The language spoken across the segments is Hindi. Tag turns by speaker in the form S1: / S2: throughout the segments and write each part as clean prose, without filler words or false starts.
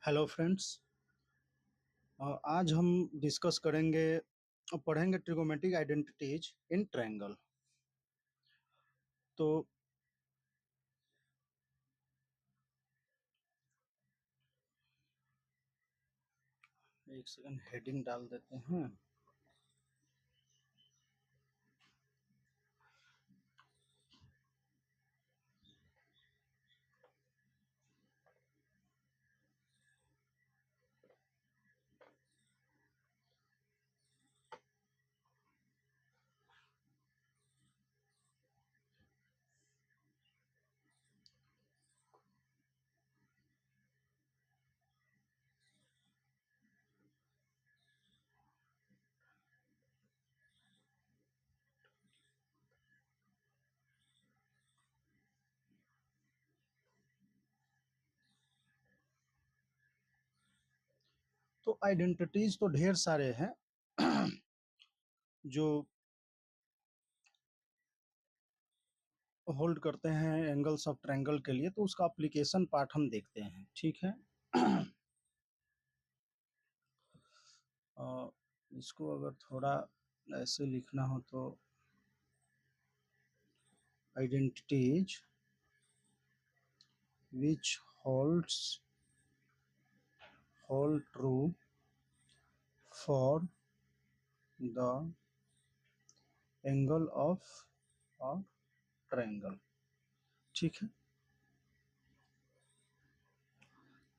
S1: Hello friends. आज हम डिस्कस करेंगे पढ़ेंगे ट्रिगोमेट्रिक आइडेंटिटीज इन ट्रायंगल। तो एक सेकंड हेडिंग डाल देते हैं। तो आइडेंटिटीज तो ढेर सारे हैं जो होल्ड करते हैं एंगल्स ऑफ ट्रायंगल के लिए। तो उसका एप्लीकेशन पार्ट हम देखते हैं, ठीक है। अ, इसको अगर थोड़ा ऐसे लिखना हो तो identities which hold true for the angle of triangle, ठीक है।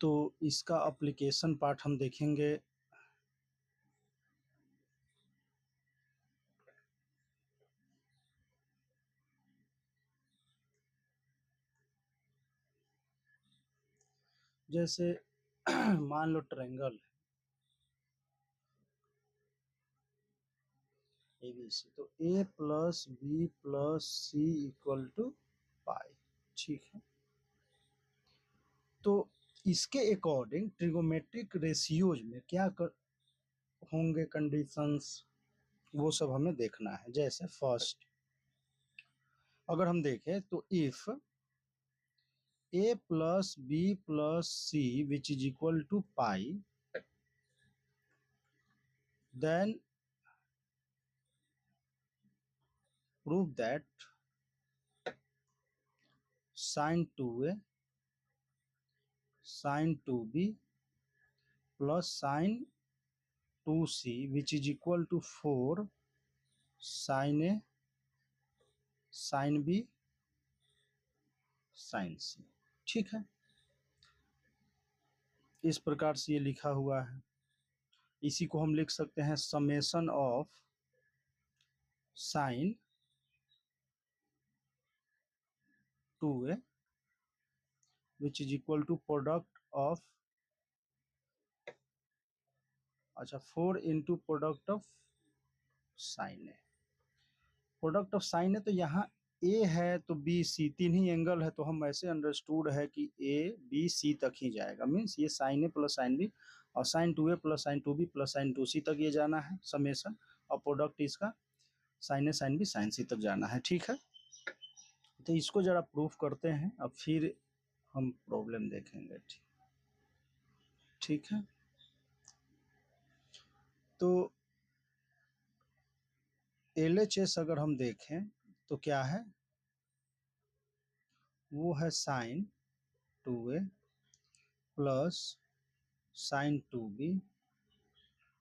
S1: तो इसका एप्लीकेशन पार्ट हम देखेंगे। जैसे मान लो ट्रायंगल एबीसी, तो A plus B plus C equal to pi, ठीक है। तो इसके अकॉर्डिंग ट्रिगोमेट्रिक रेशियोज में क्या होंगे कंडीशंस, वो सब हमें देखना है। जैसे फर्स्ट अगर हम देखें तो if a plus B plus C which is equal to pi, then prove that sin 2a sin 2b plus sin 2c which is equal to 4 sin a sin b sin c, ठीक है। इस प्रकार से ये लिखा हुआ है। इसी को हम लिख सकते हैं summation of sine 2a which is equal to product of, अच्छा 4 into product of sine a. Product of sine है तो यहाँ ए है तो बी सी, तीन ही एंगल है तो हम ऐसे अंडरस्टूड है कि ए बी सी तक ही जाएगा। मीन्स ये sine a plus sine b और sine 2a plus sine 2b plus sine 2c तक ये जाना है समेशन, और प्रोडक्ट इसका sine a sine b sine c तक जाना है, ठीक है। तो इसको जरा प्रूफ करते हैं, अब फिर हम प्रॉब्लम देखेंगे, ठीक है। तो LHS अगर हम देखें तो क्या है, वो है sine 2a plus sine 2b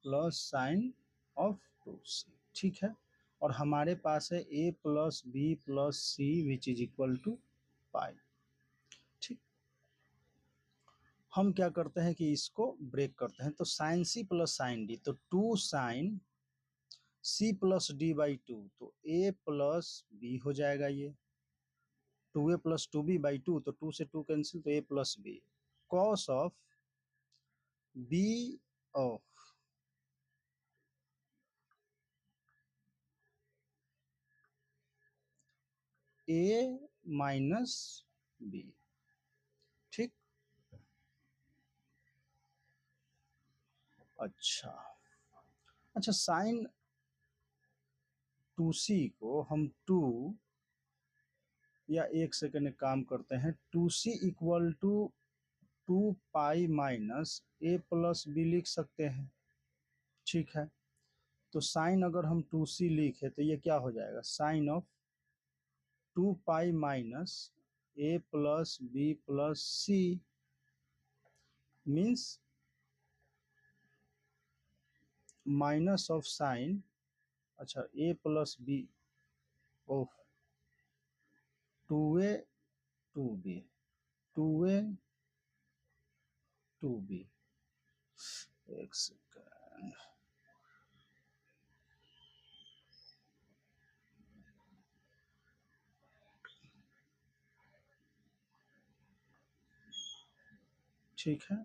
S1: plus sine of 2c, ठीक है। और हमारे पास है a plus B plus C which is equal to pi, ठीक। हम क्या करते हैं कि इसको ब्रेक करते हैं, तो sine c plus sine d, तो 2 sine c plus d by 2, तो a प्लस बी हो जाएगा ये 2a प्लस 2b बाई 2, तो 2 से 2 कैंसिल, तो a plus b cos of b of A minus b, ठीक। अच्छा अच्छा, साइन 2c को हम 2, या एक सेकंड एक काम करते हैं, 2c equal to 2 pi minus a plus b लिख सकते हैं। ठीक है, तो साइन अगर हम 2c लिखे तो ये क्या हो जाएगा, sine of 2 pi minus a plus B plus c means minus of sine, अच्छा a plus B of 2a 2b 2a 2b। एक सेकेंड, ठीक है,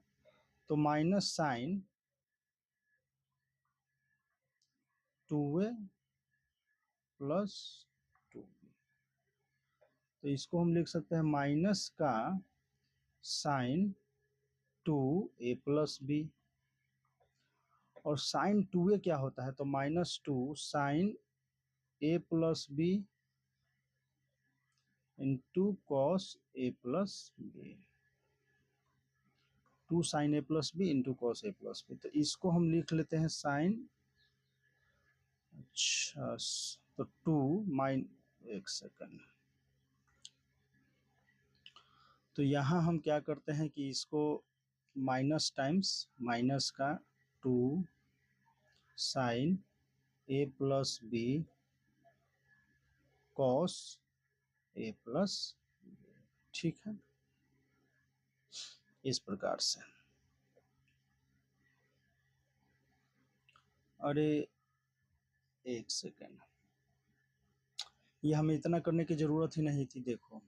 S1: तो minus sign 2a plus 2b, तो इसको हम लिख सकते हैं माइनस का साइन 2a प्लस बी, और साइन 2a क्या होता है, तो -2 sine a plus b into cos a plus b, 2 sine a plus b into cos a plus b, तो इसको हम लिख लेते हैं साइन, अच्छा तो 2 माइन, एक सेकंड, तो यहाँ हम क्या करते हैं कि इसको माइनस टाइम्स माइनस का 2 sine a plus b cos a plus, ठीक है, इस प्रकार से। अरे एक सेकेंड, ये हमें इतना करने की जरूरत ही नहीं थी। देखो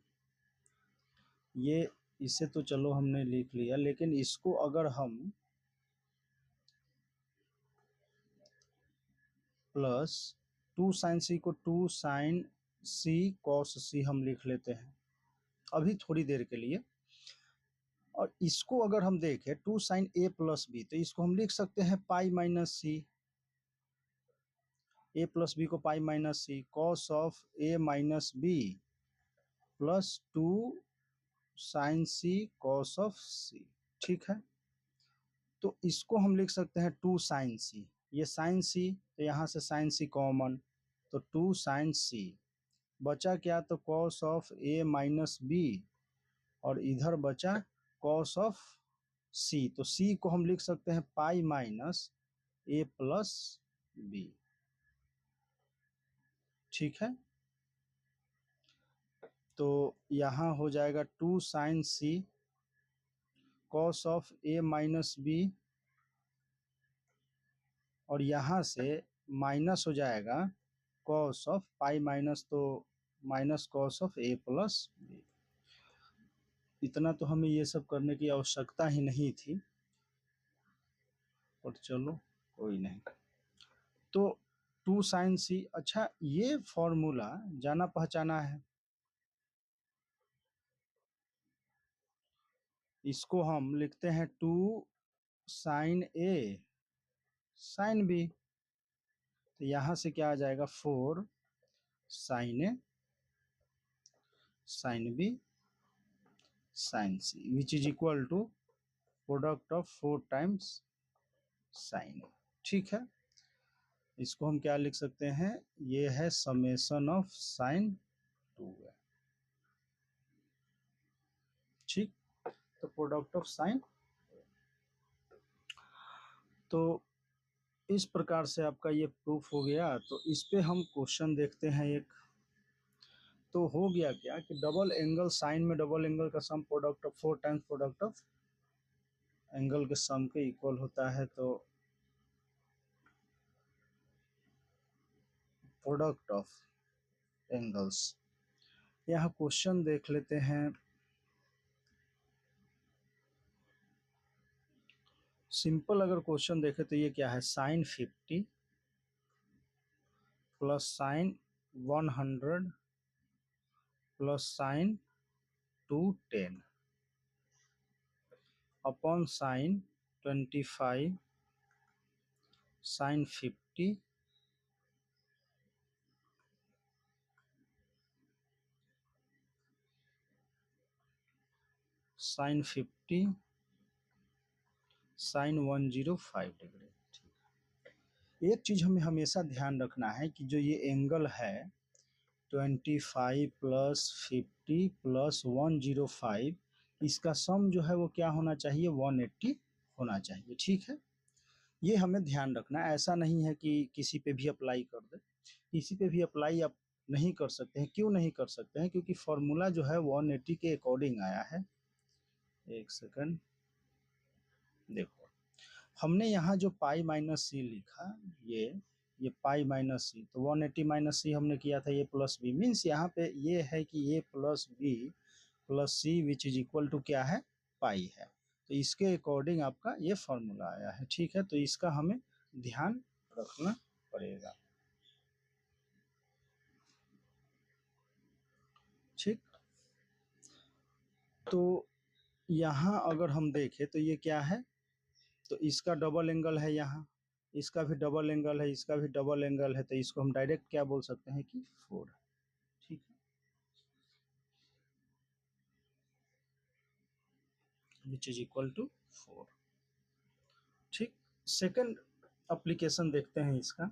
S1: ये, इसे तो चलो हमने लिख लिया, लेकिन इसको अगर हम प्लस 2 साइन सी को 2 साइन सी कॉस सी हम लिख लेते हैं अभी थोड़ी देर के लिए, और इसको अगर हम देखें 2 साइन ए प्लस बी, तो इसको हम लिख सकते हैं pi minus C, A plus B को pi minus C cos of A minus B plus 2 sine C cos of सी, ठीक है, तो इसको हम लिख सकते हैं 2 साइन सी, ये साइन सी तो यहाँ से साइन सी कॉमन, तो 2 साइन सी, बचा क्या, तो cos of A minus b, और इधर बचा कॉस ऑफ सी, तो सी को हम लिख सकते हैं pi minus a plus b, ठीक है, तो यहाँ हो जाएगा 2 sine C cos of A minus b, और यहाँ से माइनस हो जाएगा कॉस ऑफ पाई माइनस, तो minus cos of A plus b. इतना तो हमें ये सब करने की आवश्यकता ही नहीं थी, और चलो कोई नहीं। तो 2 साइन सी, अच्छा ये फॉर्मूला जाना पहचाना है, इसको हम लिखते हैं 2 साइन ए साइन बी, तो यहाँ से क्या आ जाएगा 4 sine a sine b sine c which is equal to product of 4 times sine, ठीक है, इसको हम क्या लिख सकते हैं, ये है समेशन ऑफ साइन 2 है, ठीक, तो प्रोडक्ट ऑफ साइन, तो इस प्रकार से आपका ये प्रूफ हो गया। तो इस पे हम क्वेश्चन देखते हैं एक, तो हो गया क्या कि डबल एंगल साइन में डबल एंगल का sum product of 4 times product of angle के सम के इक्वल होता है, तो प्रोडक्ट ऑफ एंगल्स, यहाँ क्वेश्चन देख लेते हैं। सिंपल अगर क्वेश्चन देखे तो ये क्या है, sine 50 plus sine 100 plus sine 210 upon sine 25 sine 50 sine 50 sine 105 degree. एक चीज हमें हमेशा ध्यान रखना है कि जो ये एंगल है 25 प्लस 50 प्लस 105, इसका सम जो है वो क्या होना चाहिए, 180 होना चाहिए। ठीक है, ये हमें ध्यान रखना है। ऐसा नहीं है कि किसी पे भी अप्लाई कर दे, किसी पे भी अप्लाई आप नहीं कर सकते हैं। क्यों नहीं कर सकते हैं? क्योंकि फॉर्मूला जो है 180 के अकॉर्डिंग आया है। एक सेकंड देखो, हमने यहाँ जो पाई माइनस सी लिखा, ये पाई माइनस सी, तो 180 माइनस सी हमने किया था, ये प्लस बी, मीन्स यहाँ पे ये है कि ये plus B plus C which is equal to क्या है, पाई है। तो इसके अकॉर्डिंग आपका ये फॉर्मूला आया है। ठीक है, तो इसका हमें ध्यान रखना पड़ेगा। ठीक, तो यहाँ अगर हम देखें तो ये क्या है, तो इसका डबल एंगल है, यहाँ इसका भी डबल एंगल है, इसका भी डबल एंगल है, तो इसको हम डायरेक्ट क्या बोल सकते हैं कि 4। ठीक है, विच इज इक्वल टू 4। ठीक, सेकंड एप्लीकेशन देखते हैं इसका।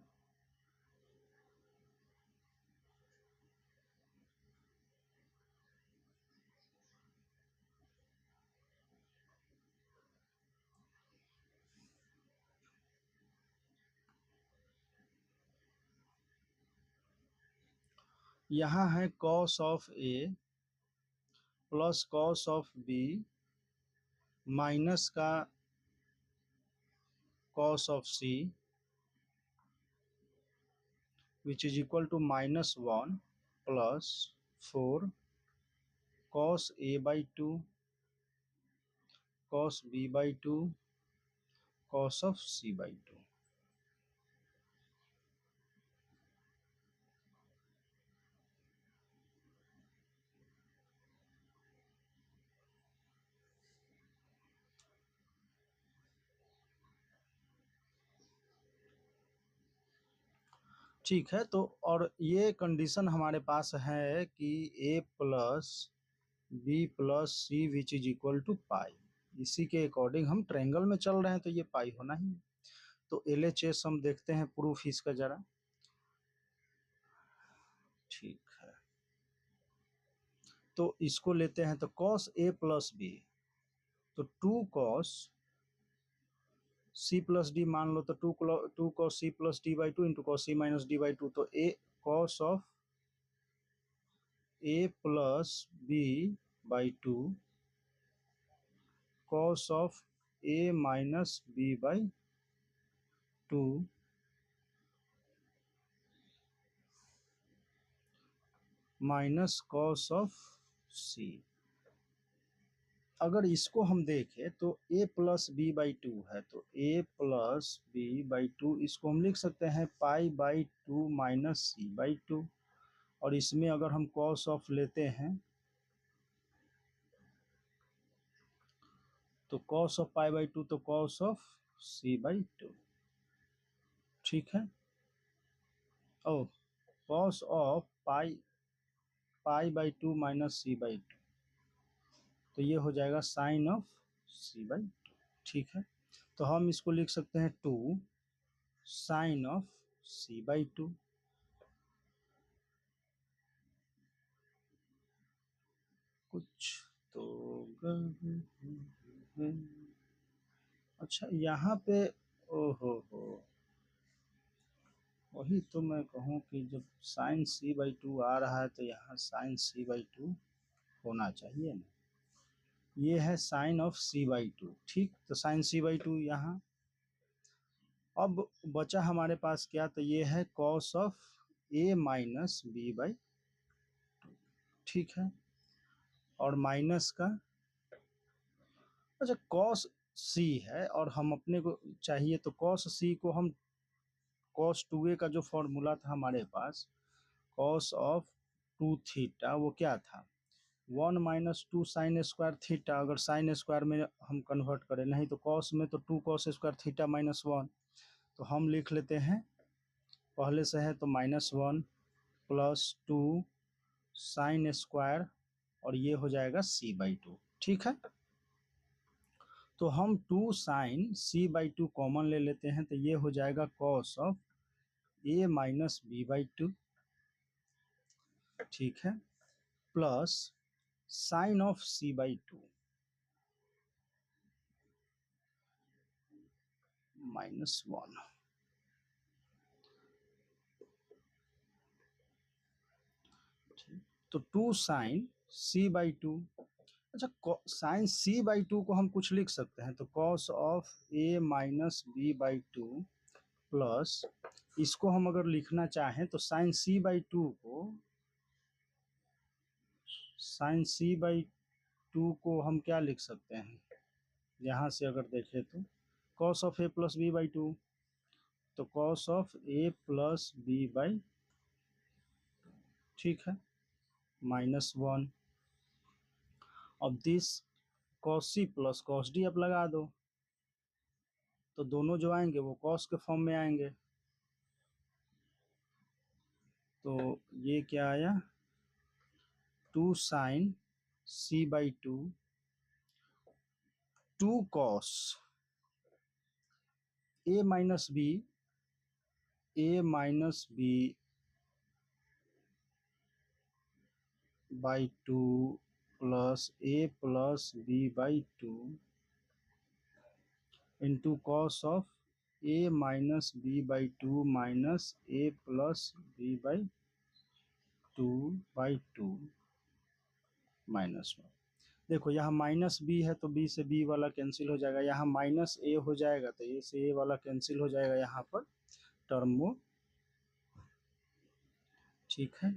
S1: यहाँ है cos of A plus cos of b minus का cos of c which is equal to -1 plus 4 cos a by 2 cos b by 2 cos of c by 2। ठीक है, तो और ये कंडीशन हमारे पास है कि a plus B plus C which is equal to pi, इसी के अकॉर्डिंग हम ट्रायंगल में चल रहे हैं, तो ये पाई होना ही है। तो LHS हम देखते हैं प्रूफ इसका जरा। ठीक है, तो इसको लेते हैं, तो cos a प्लस बी, तो 2 cos c प्लस डी मान लो, तो 2 cos c plus d by 2 into cos c minus d by 2, तो a cos of a plus b by 2 cos of a minus b by 2 minus cos of c। अगर इसको हम देखें तो a प्लस बी बाई 2 है, तो a प्लस बी बाई 2 इसको हम लिख सकते हैं pi by 2 minus c by 2, और इसमें अगर हम cos ऑफ लेते हैं तो cos ऑफ पाई बाई 2, तो cos ऑफ सी बाई 2। ठीक है, ओ cos of pi by 2 minus c by 2, तो ये हो जाएगा साइन ऑफ सी बाई 2। ठीक है, तो हम इसको लिख सकते हैं 2 साइन ऑफ सी बाई 2। कुछ तो अच्छा यहाँ पे, ओहो हो, वही तो मैं कहूँ कि जब साइन सी बाई 2 आ रहा है तो यहाँ साइन सी बाई 2 होना चाहिए ना। ये है साइन ऑफ सी बाई 2। ठीक, तो साइन सी बाई 2 यहाँ, अब बचा हमारे पास क्या, तो ये है cos of A minus b by 2। ठीक है, और माइनस का, अच्छा कॉस सी है और हम अपने को चाहिए, तो कॉस सी को हम कॉस 2a का जो फॉर्मूला था हमारे पास, कॉस ऑफ 2 थीटा, वो क्या था 1 माइनस 2 साइन स्क्वायर थीटा। अगर साइन स्क्वायर में हम कन्वर्ट करें, नहीं तो कॉस में तो 2 कॉस स्क्वायर थीटा माइनस 1, तो हम लिख लेते हैं पहले से है, तो -1 प्लस 2 साइन स्क्वायर, और ये हो जाएगा c बाई 2। ठीक है, तो हम 2 sin c/2 कॉमन ले लेते हैं, तो ये हो जाएगा cos of a minus b/2, ठीक है, प्लस साइन ऑफ c/2 -1। तो 2 sin c/2, अच्छा साइन c/2 को हम कुछ लिख सकते हैं, तो cos of a minus b/2 plus, इसको हम अगर लिखना चाहें तो साइन c/2 को हम क्या लिख सकते हैं, यहाँ से अगर देखें तो cos of a plus b/2, तो cos of a plus b/, ठीक है, -1। अब this cos c plus cos d अब लगा दो, तो दोनों जो आएंगे वो cos के फॉर्म में आएंगे, तो ये क्या आया, 2 sin c/2 2 cos a minus b/2 plus a plus b/2 into cos of a minus b/2 minus a plus b/2 -1। देखो यहाँ माइनस बी है तो बी से बी वाला कैंसिल हो जाएगा, यहाँ माइनस ए हो जाएगा तो ए से ए वाला कैंसिल हो जाएगा, यहाँ पर टर्म वो, ठीक है।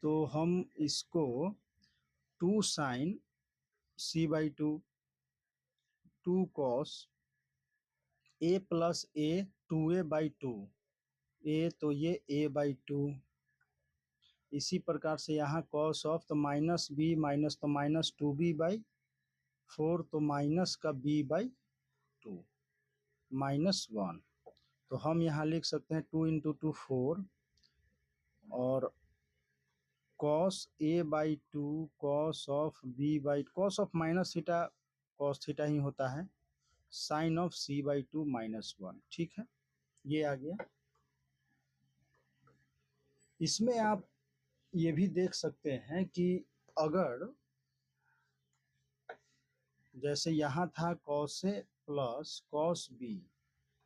S1: तो हम इसको 2 sin c/2 2 cos a plus a 2a/2 a, तो ये a/2, इसी प्रकार से यहाँ cos ऑफ तो माइनस बी माइनस तो -2b/4, तो माइनस का b/2 -1, तो हम यहाँ लिख सकते हैं 2 × 2 4, और cos a/2 cos of cos of minus theta cos theta ही होता है, साइन ऑफ c/2 -1, ठीक है, ये आ गया। इसमें आप ये भी देख सकते हैं कि अगर जैसे यहाँ था cos a plus cos b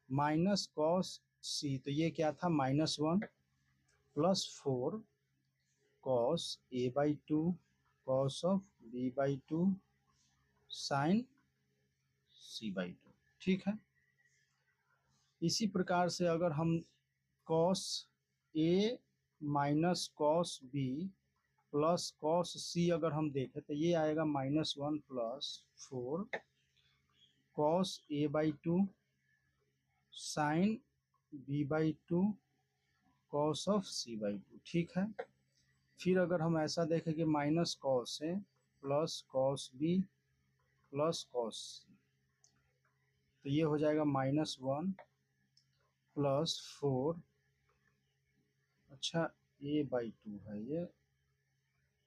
S1: minus cos c, तो ये क्या था -1 plus 4 cos a/2 cos of b/2 sine c/2, ठीक है। इसी प्रकार से अगर हम cos a minus cos b plus cos c अगर हम देखें तो ये आएगा -1 plus 4 cos a/2 sine b/2 cos of c/2, ठीक है। फिर अगर हम ऐसा देखें कि minus cos a plus cos b plus cos c, तो ये हो जाएगा -1 प्लस 4, अच्छा a/2 है ये,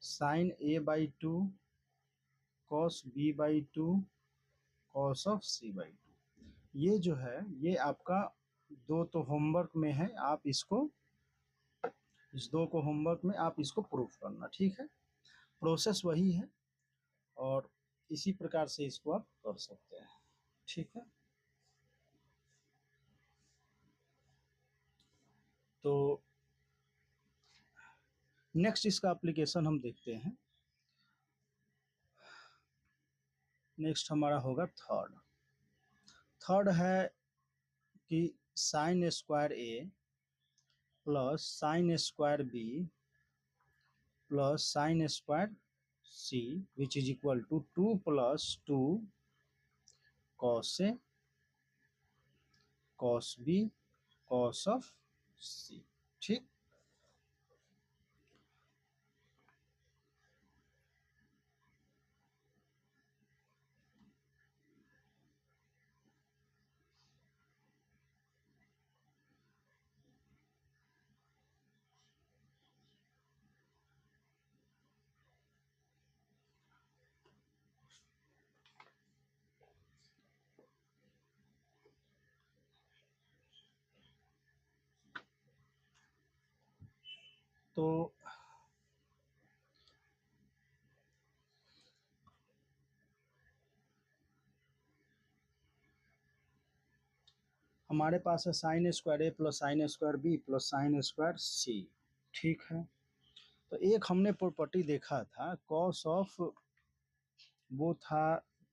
S1: sign a/2 cos b/2 cos of c/2। ये जो है ये आपका दो तो होमवर्क में है, आप इसको इस दो को होमवर्क में आप इसको प्रूफ करना, ठीक है। प्रोसेस वही है और इसी प्रकार से इसको आप कर सकते हैं, ठीक है। तो नेक्स्ट इसका एप्लीकेशन हम देखते हैं। नेक्स्ट हमारा होगा थर्ड है कि sine square A plus sine square B plus sine square C which is equal to 2 + 2 cos A cos B cos of सी, ठीक। तो हमारे पास है sine square A plus sine square B plus sine square C. ठीक है, तो एक हमने प्रॉपर्टी देखा था कॉस ऑफ, वो था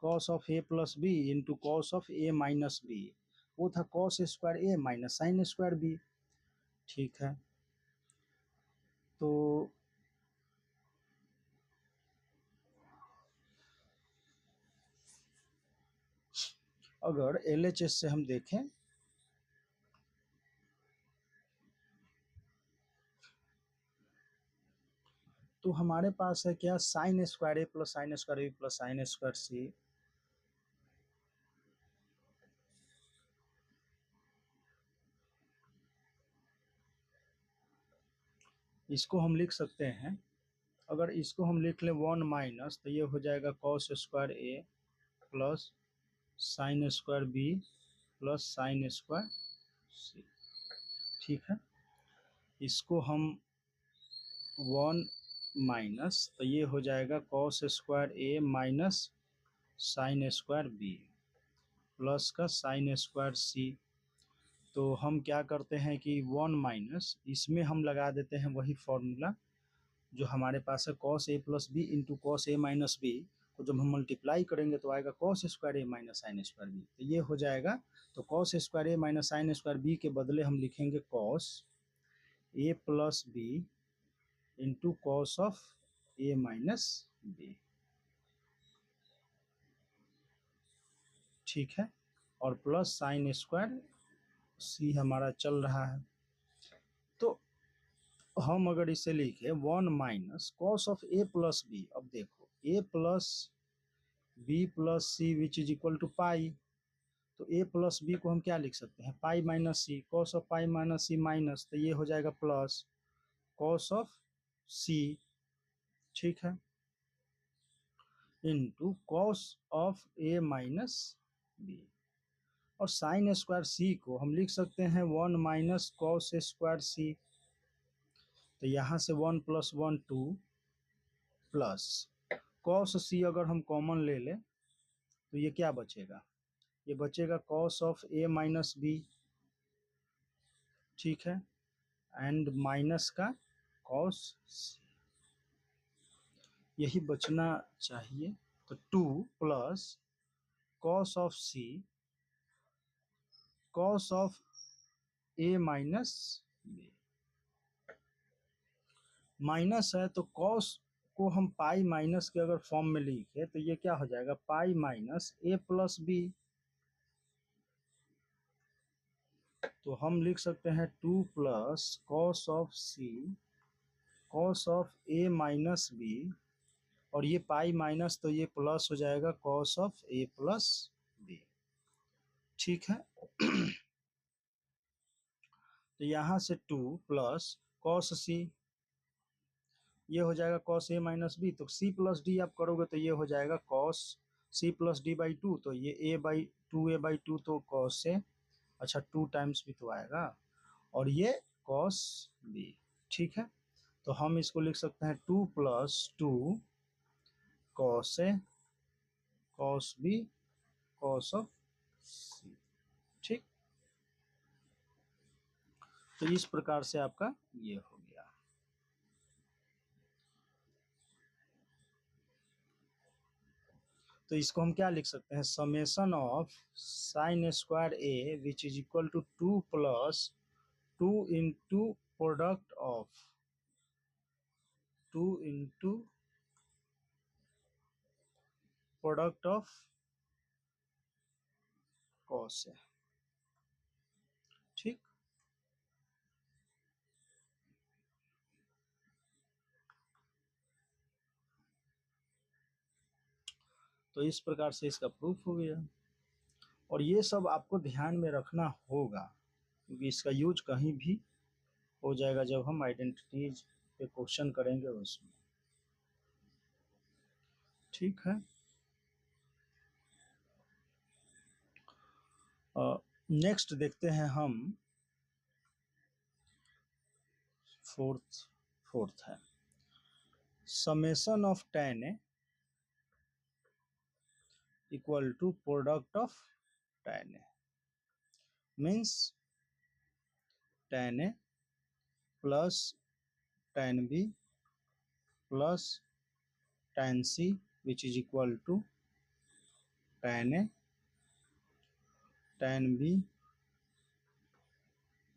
S1: cos of A plus b into cos of A minus b, वो था कॉस स्क्वायर ए माइनस साइन स्क्वायर बी। ठीक है, तो अगर LHS से हम देखें तो हमारे पास है क्या, sine square A plus sine square B plus sine square C. इसको हम लिख सकते हैं, अगर इसको हम लिख लें 1 माइनस, तो ये हो जाएगा cos square A plus sine square B plus sine square C. ठीक है, इसको हम 1 माइनस, तो ये हो जाएगा कॉस स्क्वायर ए minus sine square B plus का साइन स्क्वायर सी। तो हम क्या करते हैं कि 1 माइनस, इसमें हम लगा देते हैं वही फॉर्मूला जो हमारे पास है, cos a plus b into cos a minus b को जब हम मल्टीप्लाई करेंगे तो आएगा कॉस स्क्वायर ए माइनस साइन स्क्वायर बी, तो ये हो जाएगा। तो कॉस स्क्वायर ए माइनस साइन स्क्वायर बी के बदले हम लिखेंगे cos a plus b into cos of A minus b. ठीक है, और प्लस साइन स्क्वायर सी हमारा चल रहा है। तो हम अगर इसे लिखे 1 minus cos of A plus B, अब देखो A plus B plus C which is equal to pi, तो ए प्लस बी को हम क्या लिख सकते हैं, pi minus C, cos of pi minus c minus, तो ये हो जाएगा प्लस कॉस ऑफ सी। ठीक है, into cos of A minus b, और साइन स्क्वायर सी को हम लिख सकते हैं 1 माइनस कॉस स्क्वायर सी, तो यहाँ से 1 प्लस 1 2 प्लस कॉस सी अगर हम कॉमन ले लें तो ये क्या बचेगा, ये बचेगा cos of A minus b. ठीक है, एंड माइनस का कॉस सी, यही बचना चाहिए। तो 2 plus cos of c cos of A minus b, minus है तो कॉस को हम पाई माइनस के अगर फॉर्म में लिखे तो ये क्या हो जाएगा, pi minus a plus b. तो हम लिख सकते हैं 2 plus cos of c cos of A minus b, और ये पाई माइनस तो ये प्लस हो जाएगा cos of A plus b. ठीक है, तो यहाँ से 2 प्लस कॉस सी, ये हो जाएगा कॉस ए माइनस बी, तो सी प्लस डी आप करोगे तो ये हो जाएगा cos c plus d by 2, तो ये ए बाई टू तो कॉस ए, अच्छा 2 टाइम्स भी तो आएगा, और ये कॉस बी। ठीक है, तो हम इसको लिख सकते हैं 2 plus 2 cos A cos B cos of सी। ठीक, तो इस प्रकार से आपका ये हो गया। तो इसको हम क्या लिख सकते हैं, summation of sine square a which is equal to 2 plus 2 into product of 2 into product of cos है। ठीक, तो इस प्रकार से इसका प्रूफ हो गया, और ये सब आपको ध्यान में रखना होगा क्योंकि इसका यूज कहीं भी हो जाएगा जब हम आइडेंटिटीज पे क्वेश्चन करेंगे उसमें। ठीक है, नेक्स्ट देखते हैं हम फोर्थ फोर्थ है summation of tan A equal to product of tan A means tan A plus tan B plus tan C which is equal to tan A tan B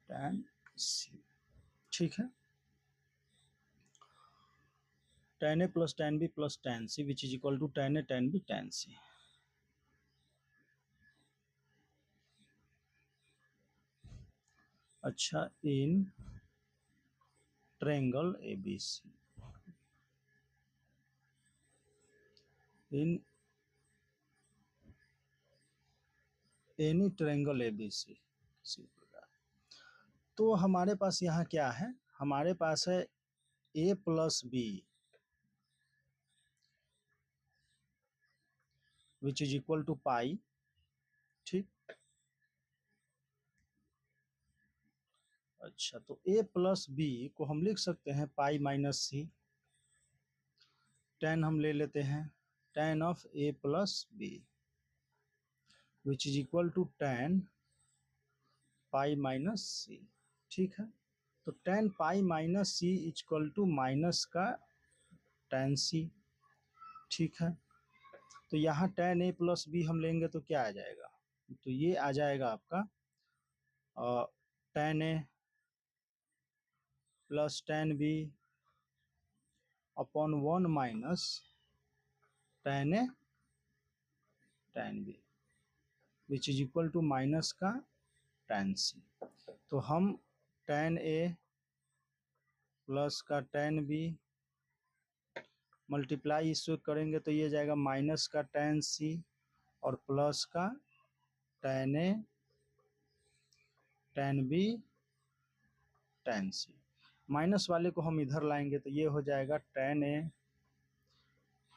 S1: tan C। ठीक है, tan A plus tan B plus tan C which is equal to tan A tan B tan C। अच्छा, in triangle ABC in any triangle ABC किसी प्रकार, तो हमारे पास यहाँ क्या है, हमारे पास है A plus B which is equal to pi. ठीक, अच्छा, तो A प्लस बी को हम लिख सकते हैं पाई माइनस सी। tan हम ले लेते हैं tan of A plus B which is equal to tan pi minus C. ठीक है, तो tan pi minus C equal to minus का tan सी। ठीक है, तो यहाँ tan A प्लस बी हम लेंगे तो क्या आ जाएगा, तो ये आ जाएगा आपका tan A plus tan B upon 1 minus tan A tan B which is equal to minus का tan C। तो हम tan A प्लस का tan B मल्टीप्लाई इससे करेंगे तो ये जाएगा माइनस का tan C और प्लस का tan A tan B tan C। Minus वाले को हम इधर लाएंगे तो ये हो जाएगा tan A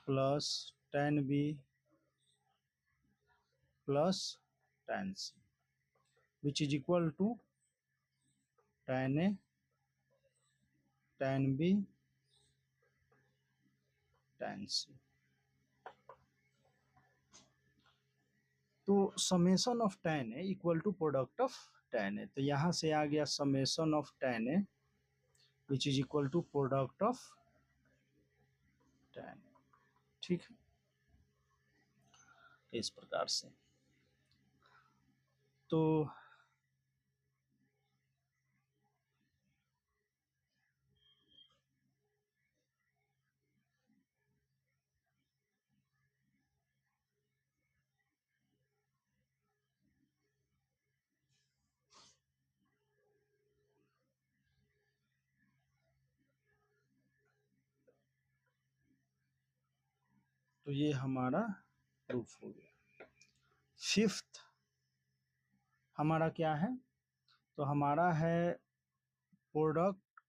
S1: plus tan B plus tan C which is equal to tan A tan B tan C। तो summation of tan A equal to product of tan A, तो यहाँ से आ गया summation of tan A which is equal to product of tan A। ठीक है, इस प्रकार से। तो ये हमारा प्रूफ हो गया। फिफ्थ हमारा क्या है, तो हमारा है product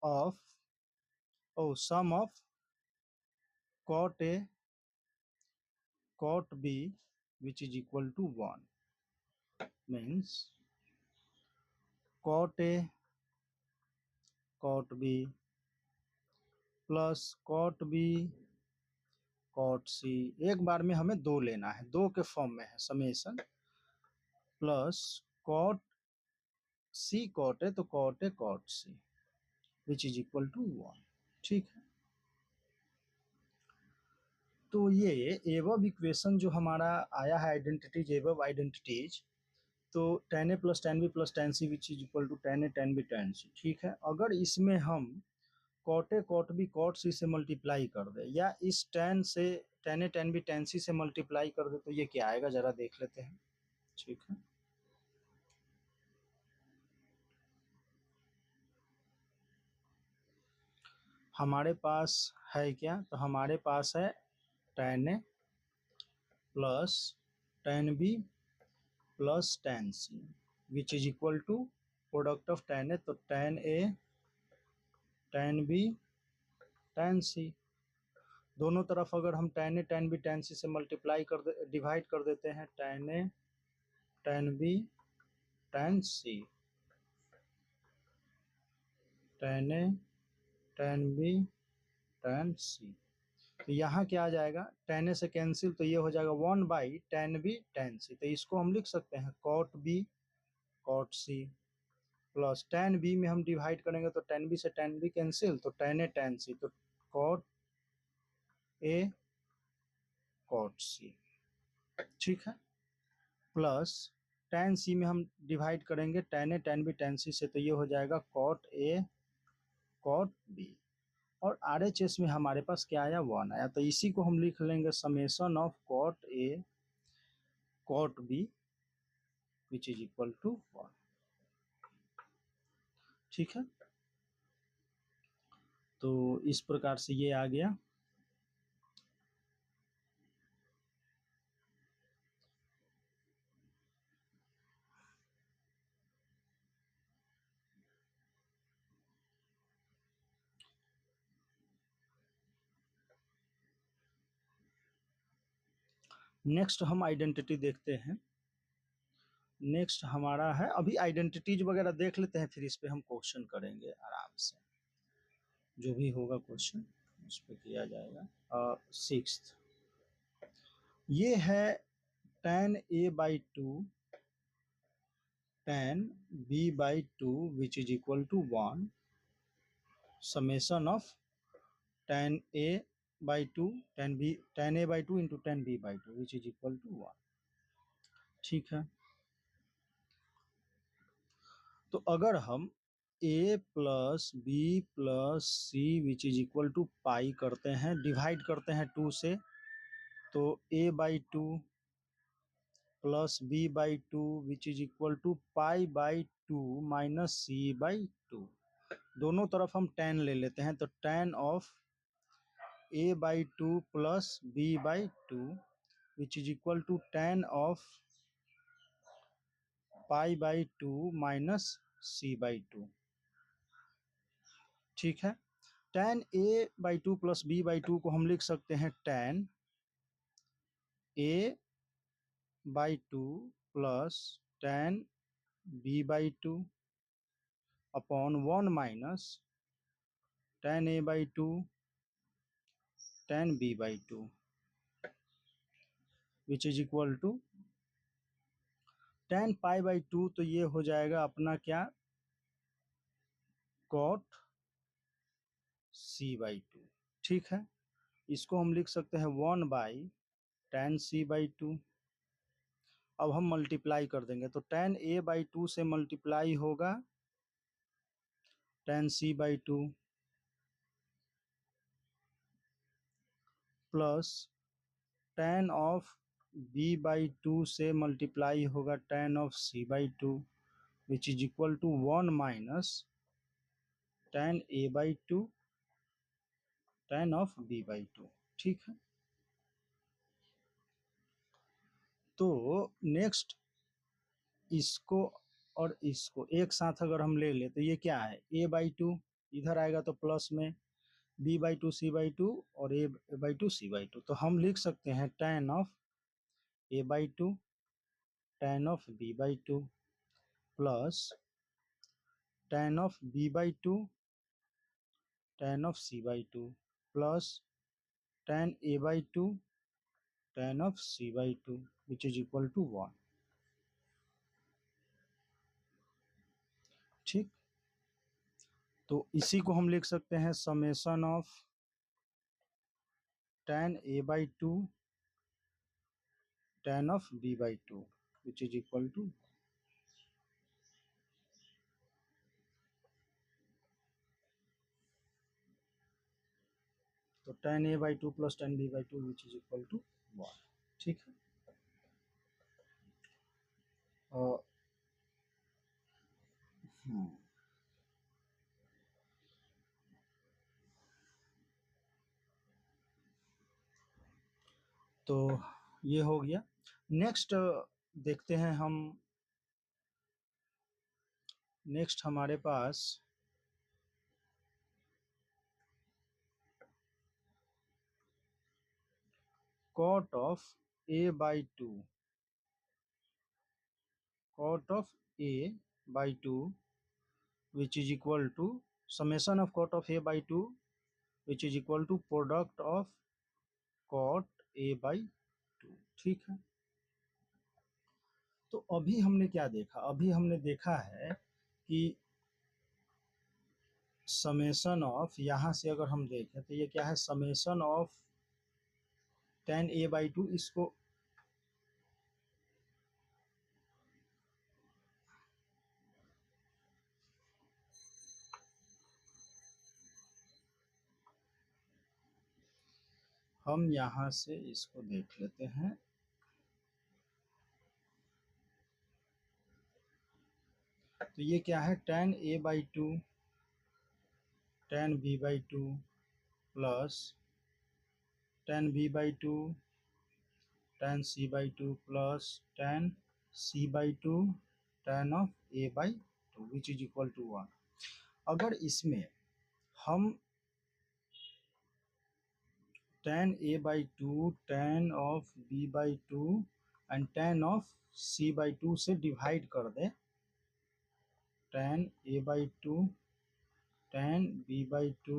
S1: of sum of cot A cot B which is equal to 1 means cot A cot B plus cot B cot C, एक बार में हमें दो लेना है, दो के फॉर्म में है summation, plus cot C cot A तो cot A cot C which is equal to 1। ठीक है, तो ये एबव इक्वेशन जो हमारा आया है आइडेंटिटीज एबव आइडेंटिटीज, तो tan A plus tan B plus tan C which is equal to tan A tan B tan C। ठीक है, अगर इसमें हम cot A cot B cot C से मल्टीप्लाई कर दे या इस tan से tan A tan B tan C से मल्टीप्लाई कर दे तो ये क्या आएगा जरा देख लेते हैं। ठीक है, हमारे पास है क्या, तो हमारे पास है tan A plus tan B plus tan C which is equal to product of tan A, तो tan A tan B tan C, दोनों तरफ अगर हम tan A tan B tan C से मल्टीप्लाई कर दे डिवाइड कर देते हैं tan A tan B tan C tan A tan b tan c। तो यहाँ क्या आ जाएगा, tan a से कैंसिल तो ये हो जाएगा 1/tan b tan c। तो इसको हम लिख सकते हैं cot b cot c plus tan b में हम डिवाइड करेंगे तो tan b से tan b कैंसिल तो tan a tan c, तो cot a cot c। ठीक है, प्लस tan c में हम डिवाइड करेंगे tan a tan b tan c से, तो ये हो जाएगा cot a cot b। और RHS में हमारे पास क्या आया, 1 आया। तो इसी को हम लिख लेंगे summation of cot a cot b which is equal to 1। ठीक है, तो इस प्रकार से ये आ गया। नेक्स्ट हम आइडेंटिटी देखते हैं। नेक्स्ट हमारा है, अभी आइडेंटिटीज वगैरह देख लेते हैं, फिर इस पे हम क्वेश्चन करेंगे आराम से। जो भी होगा क्वेश्चन उस पर किया जाएगा। सिक्स्थ ये है tan a/2 tan b/2 which is equal to 1 summation of tan a/2 tan a/2 into tan b/2 which is equal to 1। ठीक है, तो अगर हम a plus B plus C which is equal to pi करते हैं, डिवाइड करते हैं 2 से, तो a/2 plus b/2 which is equal to pi minus c/2। दोनों तरफ हम tan ले लेते हैं, तो tan of a/2 plus b/2 which is equal to tan of pi minus c/2। ठीक है, tan a/2 प्लस b/2 को हम लिख सकते हैं tan a/2 plus tan b/2 upon 1 minus tan a/2 tan b/2 which is equal to tan pi, तो ये हो जाएगा अपना क्या, cot c/2। ठीक है, इसको हम लिख सकते हैं 1/tan c/2। अब हम मल्टीप्लाई कर देंगे, तो tan a/2 से मल्टीप्लाई होगा tan c/2 plus tan of b/2 से मल्टीप्लाई होगा tan of c/2 which is equal to 1 minus tan a/2 tan of b/2। ठीक है, तो नेक्स्ट इसको और इसको एक साथ अगर हम ले ले, तो ये क्या है, a/2 इधर आएगा तो प्लस में b/2 c/2 और a/2 c/2। तो हम लिख सकते हैं tan of a/2 tan of b/2 plus tan of b/2 tan of c/2 plus tan a/2 tan of c/2 which is equal to 1। ठीक, तो इसी को हम लिख सकते हैं summation of tan a/2 tan of b/2 which is equal to, तो tan a/2 plus tan b/2 which is equal to 1। ठीक है, और तो ये हो गया। नेक्स्ट देखते हैं हम, नेक्स्ट हमारे पास cot of a/2 cot of a/2 which is equal to summation of cot of a by two which is equal to product of cot a by two. ठीक है, तो अभी हमने क्या देखा, अभी हमने देखा है कि समेशन ऑफ, यहां से अगर हम देखें तो ये क्या है, summation of tan a by two, इसको हम यहां से इसको देख लेते हैं। तो ये क्या है, tan a by two tan b by two plus tan b by two tan c by two plus tan c by two tan of a by two which is equal to 1। अगर इसमें हम tan a by two tan of b by two and tan of c by two से डिवाइड कर दें, tan a by two tan b by two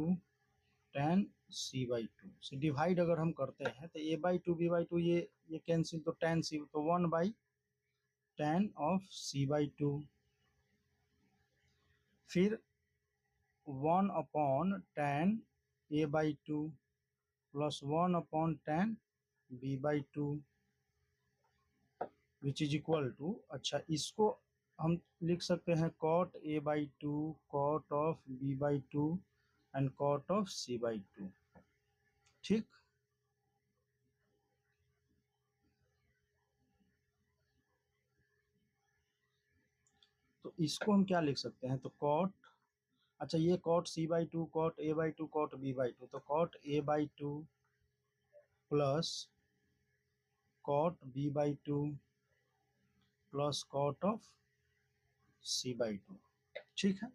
S1: tan c by two से डिवाइड अगर हम करते हैं तो a by two b by two ये कैंसिल, तो tan c तो 1 by tan of c by two, फिर 1 upon tan a by two plus 1 upon tan b by two which is equal to, अच्छा इसको हम लिख सकते हैं cot a by two cot of b by two and cot of c by two. ठीक, तो इसको हम क्या लिख सकते हैं, तो cot, अच्छा ये cot c by to cot a by two cot b by two, तो cot a by two plus cot b by two plus cot of c by two. ठीक है,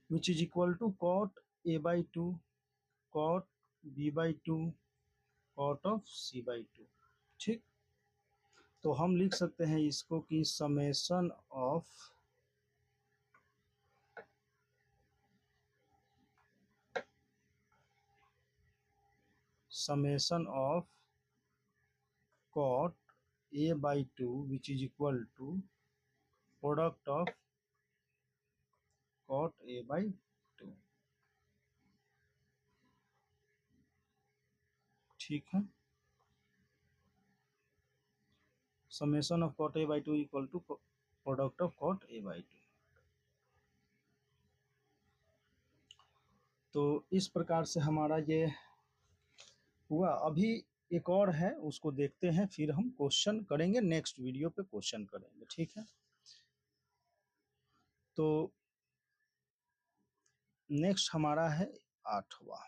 S1: which is equal to cot a by two cot b by to cot of c by two. ठीक, तो हम लिख सकते हैं इसको कि summation of cot a by two which is equal to product of cot a by two. ठीक है, summation of cot a by two equal to product of cot a by two. तो इस प्रकार से हमारा ये हुआ। अभी एक और है, उसको देखते हैं, फिर हम क्वेश्चन करेंगे, नेक्स्ट वीडियो पे क्वेश्चन करेंगे। ठीक है, तो नेक्स्ट हमारा है 8वां।